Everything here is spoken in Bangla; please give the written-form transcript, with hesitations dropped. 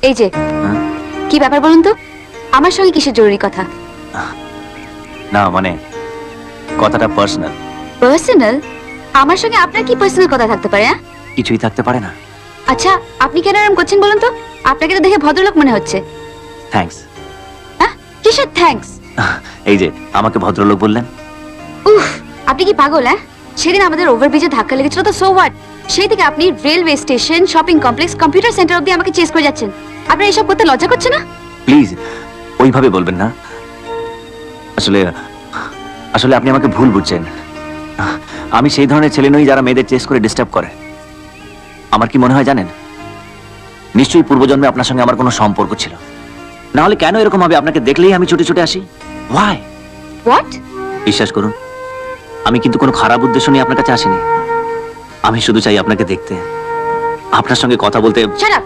এই যে কি ব্যাপার বলুন তো, আমার সঙ্গে কিসের জরুরি কথা? না মানে কথাটা পার্সোনাল। পার্সোনাল? আমার সঙ্গে আপনার কি পার্সোনাল কথা থাকতে পারে? কিছুই থাকতে পারে না। আচ্ছা, আপনি কেন এরকম করছেন বলুন তো? আপনাকে তো দেখে ভদ্রলোক মনে হচ্ছে। থ্যাঙ্কস। কিসের থ্যাঙ্কস? এই যে আমাকে ভদ্রলোক বললেন। উফ, আপনি কি পাগল? সেদিন আমাদের ওভারব্রিজে ধাক্কা লেগেছিল তো, সো হোয়াট? সেই থেকে আপনি railway station, shopping complex, computer centre অব্দি আমাকে চেস করে যাচ্ছেন। আপনার এসব করতে লজ্জা করছে না? প্লিজ ওইভাবে বলবেন না। আসলে আসলে আপনি আমাকে ভুল বুঝছেন। আমি সেই ধরনের ছেলে নই যারা মেয়েদের চেস করে ডিস্টার্ব করে। আমার কি মনে হয় জানেন, নিশ্চয়ই পূর্বজন্মে আপনার সঙ্গে আমার কোনো সম্পর্ক ছিল, না হলে কেন এরকম হবে? আপনাকে দেখলেই আমি ছুটে ছুটে আসি। ওয়াই? হোয়াট? বিশ্বাস করুন, আমি কিন্তু কোনো খারাপ উদ্দেশ্য নিয়ে আপনার কাছে আসিনি। আমি শুধু চাই আপনাকে দেখতে, আপনার সঙ্গে কথা বলতে। Shut up!